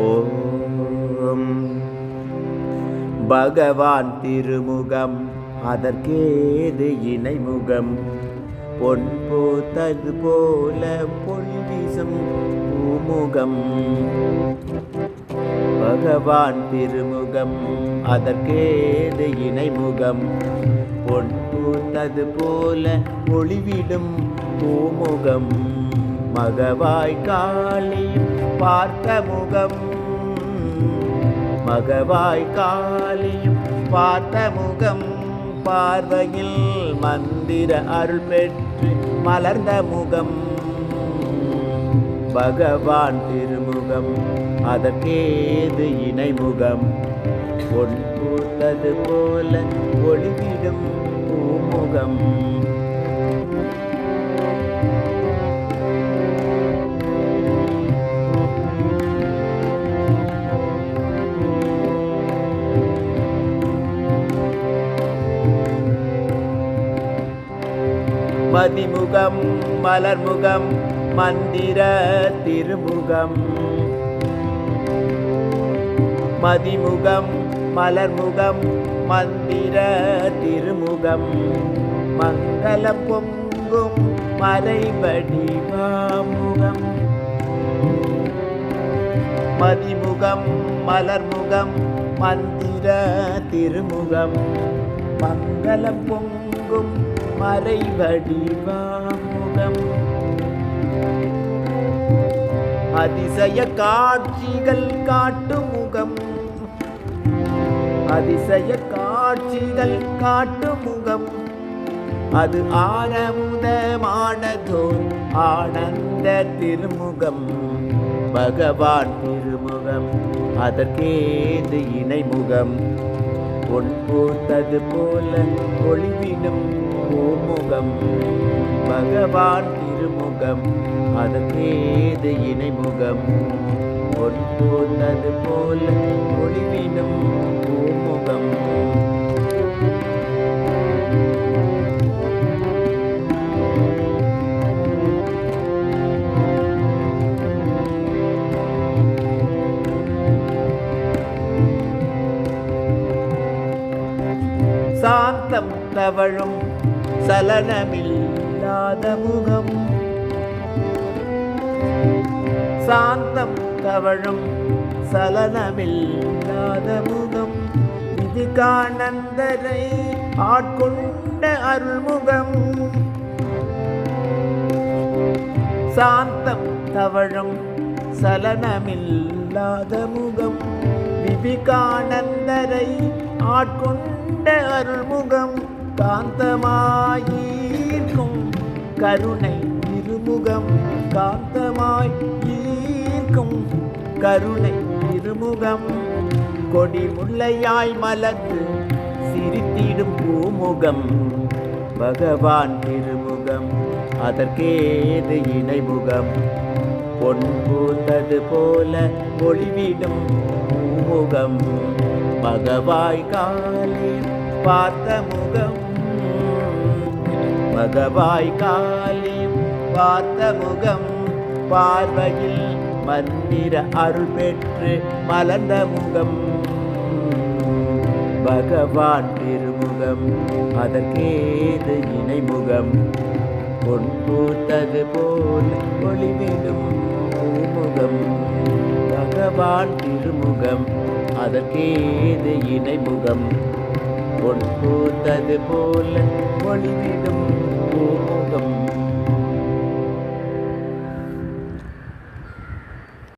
ஓம் பகவான் திருமுகம் அதற்கேது இணைமுகம் பொன் போத்தது போல பொழி வீசும் பூமுகம். பகவான் திருமுகம் அதற்கேது இணைமுகம் பொன் பூத்தது போல ஒளிவிடும் பூமுகம். மகவாய் காளியும் பார்த்த முகம், மகவாய் காளியும் பார்த்த முகம். பார்வையில் மந்திர அருள் பெற்று மலர்ந்த முகம். பகவான் திருமுகம் அதற்கேது இணைமுகம் பொன் பூத்தது போல ஒளிவிடும் பூமுகம். மதிமுகம் மலர்முகம் மந்திர திருமுகம். மதிமுகம் மலர்முகம் மந்திர திருமுகம். மங்களம் பொங்கும் மறைவடிவாமுகம். மதிமுகம் மலர்முகம் மந்திர திருமுகம். மங்களம் பொங்கும் மறைவடிவாமுகம். அதிசய காட்சிகள் காட்டும் முகம். அதிசய காட்சிகள் காட்டும் முகம். அது ஆனந்தமானதோர் ஆனந்த திருமுகம். பகவான் திருமுகம் அதற்கேது இணைமுகம் பொன் பூத்தது போல ஒளிவிடும் பூமுகம். பகவான் திருமுகம் அதற்கேது இணைமுகம் பொன் பூத்தது போல ஒளிவிடும் பூமுகம். சாந்தம் தவழும் சலனமில்லாத முகம். சாந்தம் தவழும் சலனமில்லாத முகம். இது காணந்தரை ஆட்கொண்ட அருள்முகம். சாந்தம் தவழும் சலனமில்லாத முகம். விபிகானந்தரை ஆட்கொண்ட அருள்முகம். காந்தமாயீர்க்கும் கருணை இருமுகம். காந்தமாய் ஈர்க்கும் கருணை இருமுகம். கொடி முல்லையாய் மலர்ந்து சிரித்திடும் பூமுகம். பகவான் திருமுகம் அதற்கேது இணைமுகம் பொன் பூத்தது போல ஒளிவிடும் பூமுகம். மகவாய் காளி பார்த்த முகம். மகவாய் காளி பார்த்த முகம். பார்வையில் மந்திர அருள் பெற்று மலர்ந்த முகம். பகவான் திருமுகம் அதற்கேது இணைமுகம் பொன் பூத்தது போல் ஒளிவிடும் பூமுகம். பகவான் திருமுகம் அதற்கேது இணைமுகம் பொன் பூத்தது போல ஒளிவிடும் பூமுகம்.